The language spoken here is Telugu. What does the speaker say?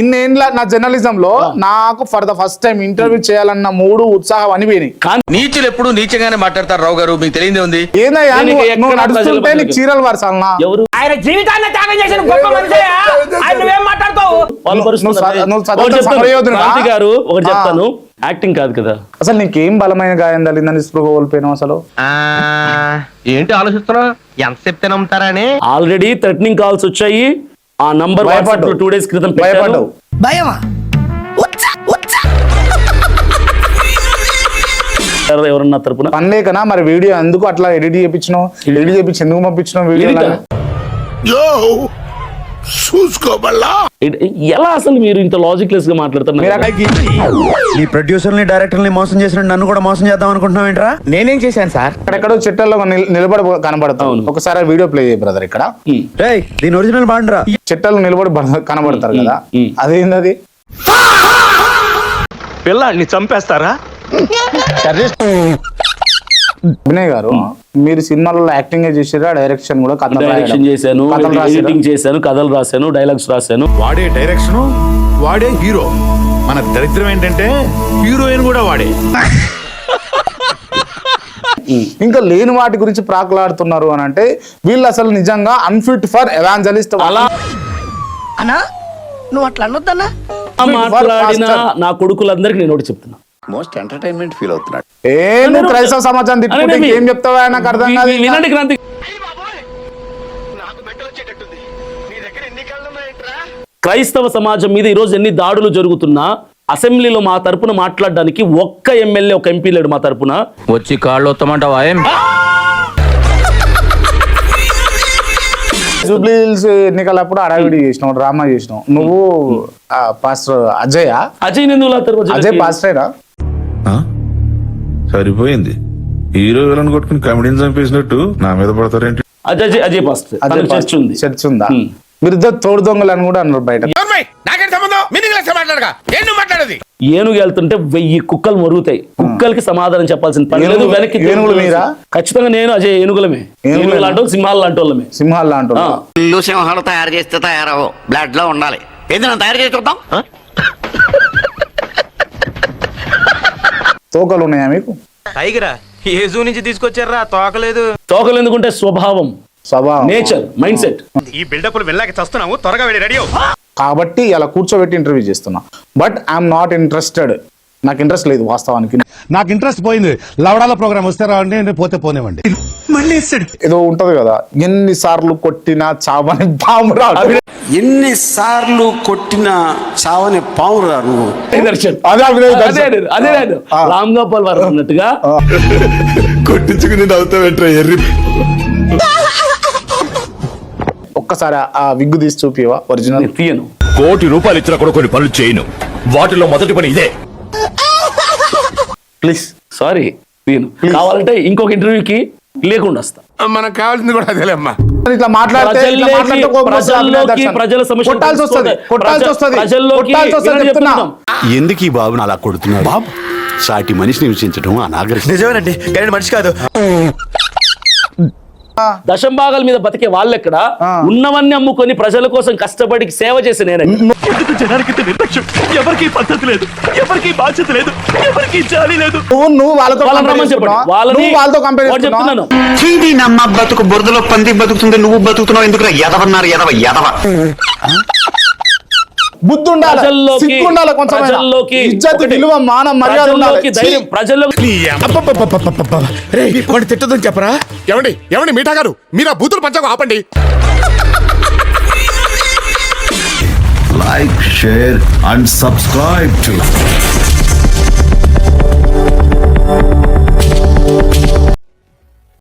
ఇన్నేండ్ల నా జర్నలిజం లో నాకు for the first time interview చేయాలన్న మూడు ఉత్సాహం అనిపోయినాయి. నీచులు ఎప్పుడు నీచగానే మాట్లాడతారు రావు గారు, మీకు తెలియదే ఉంది. ఏందయ్యా నువ్వు నడుస్తుంటే నీకు చీరలు వరసాలనా? ఎవరు ఆయన జీవితాన్ని త్యాగం చేసిన గొప్ప మనిషి. ఆయన నువ్వేం మాట్లాడతావు? గారు ఒకటి చెప్తాను, యాక్టింగ్ కాదు కదా. అసలు నీకేం బలమైన గాయం తగిలిందని స్పృహ కోల్పోయినావు అసలు? ఏంటి ఆలోచిస్తున్నా? ఎంత చెప్తే నమ్ముతారని ఆల్రెడీ థ్రెటనింగ్ కాల్స్ వచ్చాయి. ఆ నంబర్ 2 days క్రితం భయపడ్డావు. భయమా? ఎవరన్నా తరపున పని లేకనా మరి వీడియో ఎందుకు అట్లా ఎడిట్ చేయించినావు? ఎడిట్ చేయించి ఎందుకు పంపించినావు వీడియో? ఎలా అసలు మీరు ఇంత లాజిక్లెస్ గా మాట్లాడుతున్నారు? ఈ ప్రొడ్యూసర్ని డైరెక్టర్ని మోసం చేసిన నన్ను కూడా మోసం చేద్దాం అనుకుంటున్నావు ఏంట్రా? నేనేం చేశాను సార్? ఎక్కడెక్కడో చెట్టల్లో నిలబడి కనబడతావు. ఒకసారి వీడియో ప్లే చేయ బ్రదర్. ఇక్కడ దీని ఒరిజినల్ బాండ్రా. చెట్టలు నిలబడి కనబడతారు కదా, అదేంది అది? పిల్లాడిని చంపేస్తారా? వినయ్ గారు, మీరు సినిమాలలో యాక్టింగ్ చేసారా, డైరెక్షన్ కూడా? డైరెక్షన్ చేశాను, ఎడిటింగ్ చేశాను, కథలు రాశాను, డైలాగ్స్ రాశాను. వాడే డైరెక్షన్, వాడే హీరో. మన దరిద్రం ఏంటంటే హీరోయిన్ కూడా వాడే. ఇంకా లేని వాటి గురించి ప్రాకులాడుతున్నారు అని అంటే వీళ్ళు అసలు నిజంగా అన్ఫిట్ ఫర్ ఎవాంజలిస్ట్. అన్నా నువ్వు అట్లా అనొద్దన్నా. మాట్లాడిన నా కొడుకులందరికీ నేను ఒకటి చెప్తున్నా, మోస్ట్ ఎంటర్టైన్మెంట్ ఫీల్ అవుతున్నాడు. నువ్వు క్రైస్తవ సమాజాన్ని తిట్టుకుంటే ఏం చెప్తావా? నాకు అర్థం కాదు. వినండి క్రాంతి. క్రైస్తవ సమాజం మీద ఈరోజు ఎన్ని దాడులు జరుగుతున్నా అసెంబ్లీలో మా తరపున మాట్లాడడానికి ఒక్క ఎమ్మెల్యే, ఒక ఎంపీ లేడు మా తరపున. వచ్చి కాళ్ళు వస్తామంటావా? జూబ్లీ హిల్స్ ఎన్నికలప్పుడు అడవిడి చేసినావు, డ్రామా చేసినావు. నువ్వు పాస్టర్ అజయ్ అజయ్ పాస్టరేనా? సరిపోయింది. హీరో విలన్ కొట్టుకుని కమెడీని చంపేసినట్టు నా మీద పడతారేంటి? అజయ్ పాస్టర్ చర్చ్ ఉందా? మీరిద్దరు తోడు దొంగలు అని కూడా అన్నారు బయట. ఏనుగు వెళ్తుంటే 1000 కుక్కలు మరుగుతాయి. కుక్కలకి సమాధానం చెప్పాల్సిన పని లేదు. వెనక్కి ఏనుగులు మీరా? ఖచ్చితంగా నేను అజయ్ ఏనుగులమే. ఏనుగులు లాంటి సింహాలు లాంటి వాళ్ళమే. సింహాలు లాంటి ఇల్లు సింహాలు తయారు చేస్తే తయారవు, బ్లడ్ లో ఉండాలి. ఏదైనా తయారు చేసి చూద్దాం. తోకలు ఉన్నాయా మీకు? టైగరా ఏ జూ నుంచి తీసుకొచ్చారా? తోకలేదు. తోకలు ఎందుకుంటే స్వభావం, నేచర్, మైండ్ సెట్. ఈ బిల్డప్ వెళ్ళాక చస్తున్నాము, త్వరగా వెళ్ళి రెడీ అవ్వు. కాబట్టి అలా కూర్చోబెట్టి ఇంటర్వ్యూ చేస్తున్నా. But I'm not interested. నాకు ఇంట్రెస్ట్ లేదు వాస్తవానికి. నాకు ఇంట్రెస్ట్ పోయింది. లవడాల ప్రోగ్రామ్ వస్తే రావండి, పోతే పోనివ్వండి. ఏదో ఉంటది కదా, ఎన్నిసార్లు కొట్టినా చావని పాము రాదు. ఎన్నిసార్లు కొట్టిన చావని పావురా నువ్వు. అదే రామ్ గోపాల్ వారు అన్నట్టుగా కొట్టించుకుని నవ్వుతావేంట్రా ఎర్రి. ఒక్కసారి ఆ విగ్గు తీసి చూపివా? ఒరిజినల్ తీయను. ₹1 కోటి ఇచ్చినా కూడా కొన్ని పనులు చేయను. వాటిలో మొదటి పని ఇదే. ప్లీజ్ సారీ తీయను. కావాలంటే ఇంకొక ఇంటర్వ్యూకి లేకుండా వస్తా. మనకు కావాల్సింది కూడా అదేలేమ్మా. ఇట్లా మాట్లాడితే ఎందుకు ఈ బాబుని అలా కొడుతున్నాడు? బాబు సాటి మనిషిని విషించడం అనాగరికం. నిజమేనండి, కానీ మనిషి కాదు. దశంభాగాల మీద బతికే వాళ్ళెక్కడ? ఉన్నవన్నీ అమ్ముకొని ప్రజల కోసం కష్టపడి సేవ చేసి ఎవరికి పద్ధతి లేదు, ఎవరికి బాధ్యత లేదు, ఎవరికి జాలి లేదు. నువ్వు వాళ్ళతో కంపేర్ చెప్తున్నాను. నమ్మ బతుకు బురదలో పంది బతుకుతుంది, నువ్వు బతుకుతున్నావు ఎందుకు? ఎదవన్నారు ఎదవ ఎదవ. బుద్ధి ఉండాలి, సిగ్గు ఉండాలి, కొంచెం ఇజ్జత్, విలువ, మానం, మర్యాద ఉండాలి. తిట్టదని చెప్పరా? ఏమండి మీఠా గారు, మీరు ఆ బూతులు పంచకు ఆపండి. Like, share and subscribe to